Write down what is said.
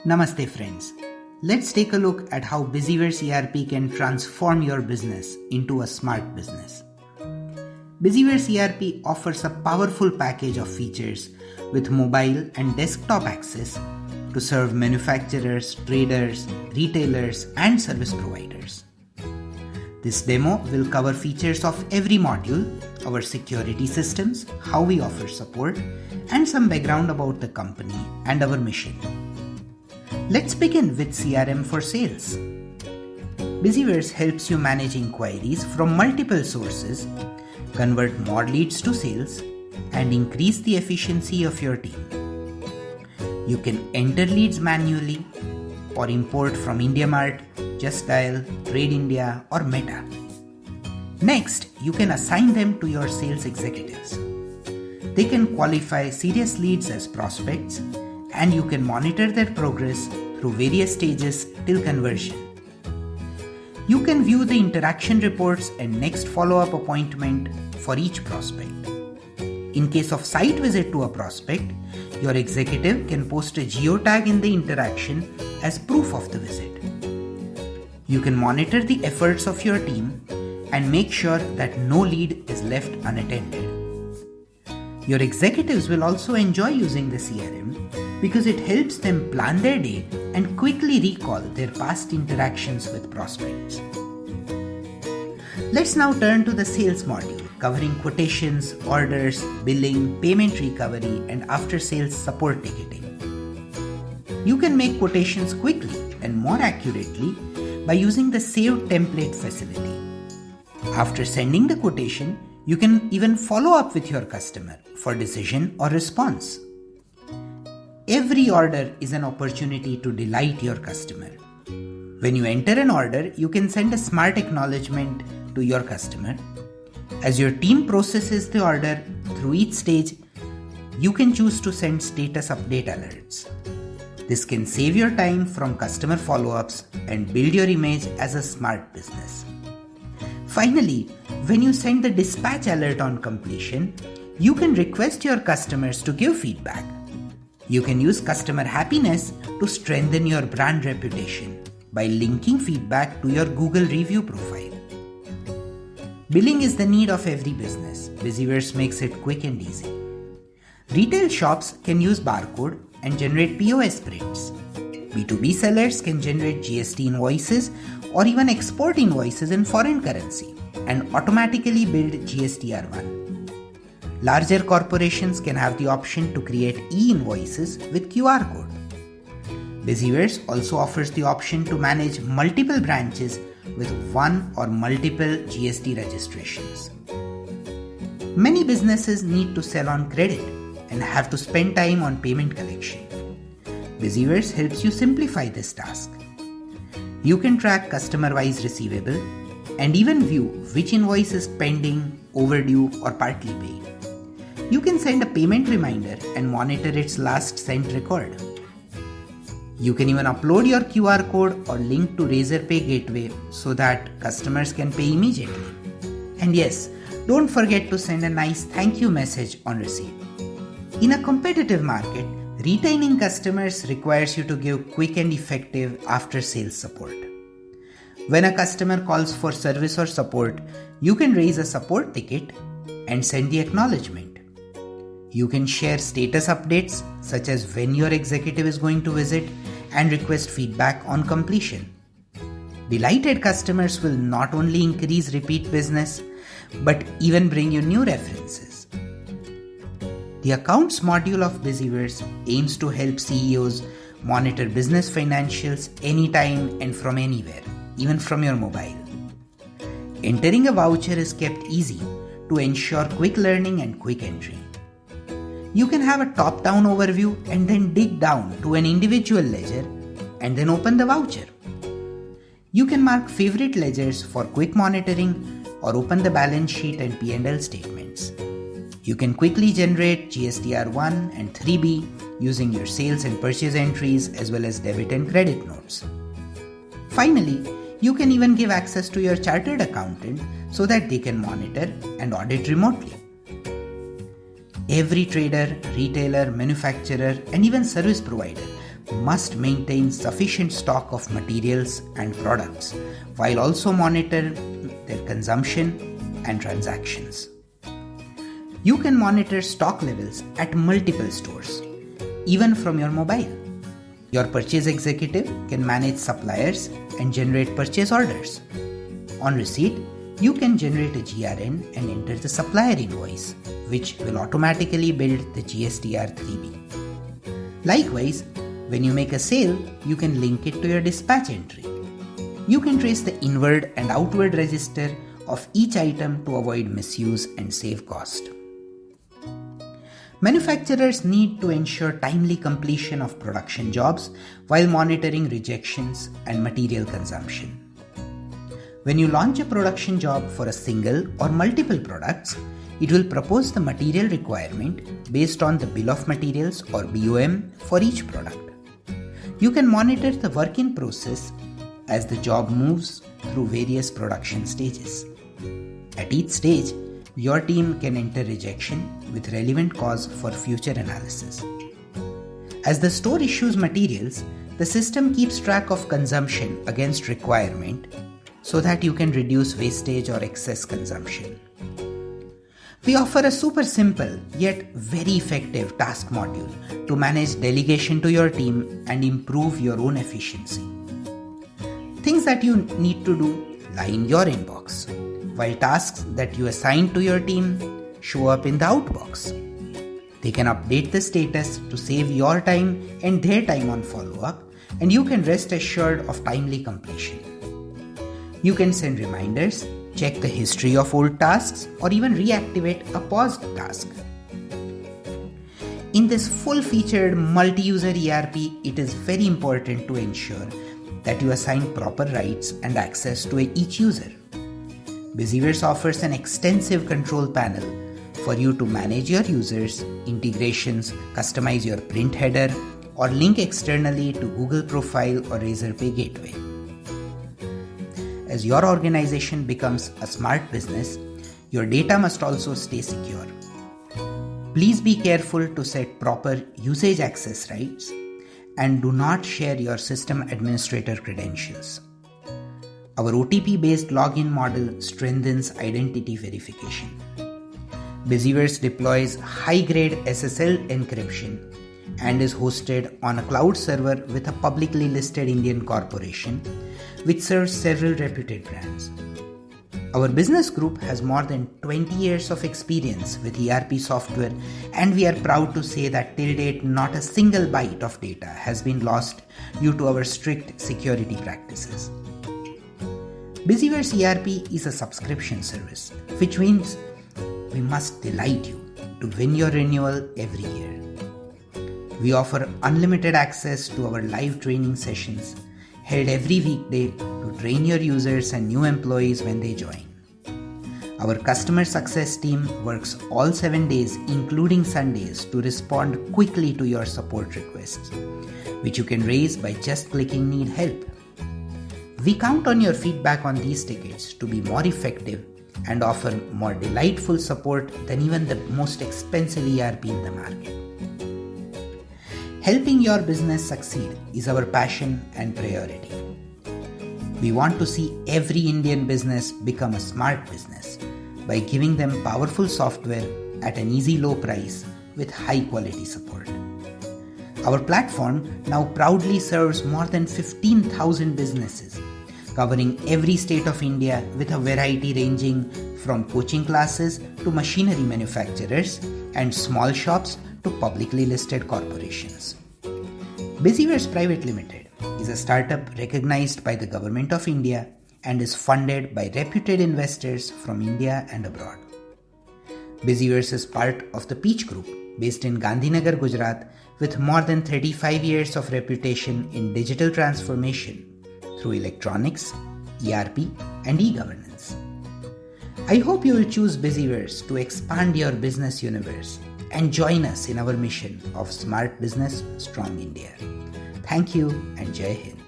Namaste friends. Let's take a look at how Biziverse ERP can transform your business into a smart business. Biziverse ERP offers a powerful package of features with mobile and desktop access to serve manufacturers, traders, retailers, and service providers. This demo will cover features of every module, our security systems, how we offer support, and some background about the company and our mission. Let's begin with CRM for sales. Biziverse helps you manage inquiries from multiple sources, convert more leads to sales, and increase the efficiency of your team. You can enter leads manually or import from IndiaMart, Just Dial, Trade India, or Meta. Next, you can assign them to your sales executives. They can qualify serious leads as prospects, and you can monitor their progress through various stages till conversion. You can view the interaction reports and next follow-up appointment for each prospect. In case of site visit to a prospect, your executive can post a geotag in the interaction as proof of the visit. You can monitor the efforts of your team and make sure that no lead is left unattended. Your executives will also enjoy using the CRM because it helps them plan their day and quickly recall their past interactions with prospects. Let's now turn to the sales module, covering quotations, orders, billing, payment recovery, and after-sales support ticketing. You can make quotations quickly and more accurately by using the Save Template facility. After sending the quotation, you can even follow up with your customer for decision or response. Every order is an opportunity to delight your customer. When you enter an order, you can send a smart acknowledgement to your customer. As your team processes the order through each stage, you can choose to send status update alerts. This can save your time from customer follow-ups and build your image as a smart business. Finally, when you send the dispatch alert on completion, you can request your customers to give feedback. You can use customer happiness to strengthen your brand reputation by linking feedback to your Google review profile. Billing is the need of every business. Biziverse makes it quick and easy. Retail shops can use barcode and generate POS prints. B2B sellers can generate GST invoices or even export invoices in foreign currency and automatically build GSTR1. Larger corporations can have the option to create e-invoices with QR code. Biziverse also offers the option to manage multiple branches with one or multiple GST registrations. Many businesses need to sell on credit and have to spend time on payment collection. Biziverse helps you simplify this task. You can track customer-wise receivable and even view which invoice is pending, overdue, or partly paid. You can send a payment reminder and monitor its last sent record. You can even upload your QR code or link to Razorpay gateway so that customers can pay immediately. And yes, don't forget to send a nice thank you message on receipt. In a competitive market, retaining customers requires you to give quick and effective after-sales support. When a customer calls for service or support, you can raise a support ticket and send the acknowledgement. You can share status updates such as when your executive is going to visit and request feedback on completion. Delighted customers will not only increase repeat business but even bring you new references. The accounts module of Biziverse aims to help CEOs monitor business financials anytime and from anywhere, even from your mobile. Entering a voucher is kept easy to ensure quick learning and quick entry. You can have a top-down overview and then dig down to an individual ledger and then open the voucher. You can mark favorite ledgers for quick monitoring or open the balance sheet and P&L statements. You can quickly generate GSTR1 and 3B using your sales and purchase entries as well as debit and credit notes. Finally, you can even give access to your chartered accountant so that they can monitor and audit remotely. Every trader, retailer, manufacturer, and even service provider must maintain sufficient stock of materials and products while also monitor their consumption and transactions. You can monitor stock levels at multiple stores, even from your mobile. Your purchase executive can manage suppliers and generate purchase orders. On receipt, you can generate a GRN and enter the supplier invoice, which will automatically build the GSTR 3B. Likewise, when you make a sale, you can link it to your dispatch entry. You can trace the inward and outward register of each item to avoid misuse and save cost. Manufacturers need to ensure timely completion of production jobs while monitoring rejections and material consumption. When you launch a production job for a single or multiple products, it will propose the material requirement based on the Bill of Materials or BOM for each product. You can monitor the work in process as the job moves through various production stages. At each stage, your team can enter rejection with relevant cause for future analysis. As the store issues materials, the system keeps track of consumption against requirement so that you can reduce wastage or excess consumption. We offer a super simple yet very effective task module to manage delegation to your team and improve your own efficiency. Things that you need to do lie in your inbox, while tasks that you assign to your team show up in the outbox. They can update the status to save your time and their time on follow-up, and you can rest assured of timely completion. You can send reminders, check the history of old tasks, or even reactivate a paused task. In this full-featured multi-user ERP, it is very important to ensure that you assign proper rights and access to each user. Biziverse offers an extensive control panel for you to manage your users, integrations, customize your print header, or link externally to Google Profile or Razorpay Gateway. As your organization becomes a smart business, your data must also stay secure. Please be careful to set proper usage access rights and do not share your system administrator credentials. Our OTP-based login model strengthens identity verification. Biziverse deploys high-grade SSL encryption and is hosted on a cloud server with a publicly listed Indian corporation, which serves several reputed brands. Our business group has more than 20 years of experience with ERP software, and we are proud to say that till date not a single byte of data has been lost due to our strict security practices. Biziverse ERP is a subscription service, which means we must delight you to win your renewal every year. We offer unlimited access to our live training sessions held every weekday to train your users and new employees when they join. Our customer success team works all 7 days, including Sundays, to respond quickly to your support requests, which you can raise by just clicking Need Help. We count on your feedback on these tickets to be more effective and offer more delightful support than even the most expensive ERP in the market. Helping your business succeed is our passion and priority. We want to see every Indian business become a smart business by giving them powerful software at an easy low price with high quality support. Our platform now proudly serves more than 15,000 businesses, covering every state of India with a variety ranging from coaching classes to machinery manufacturers and small shops to publicly listed corporations. Biziverse Private Limited is a startup recognized by the Government of India and is funded by reputed investors from India and abroad. Biziverse is part of the Peach Group based in Gandhinagar, Gujarat, with more than 35 years of reputation in digital transformation through electronics, ERP, and e-governance. I hope you will choose Biziverse to expand your business universe and join us in our mission of Smart Business, Strong India. Thank you and Jai Hind.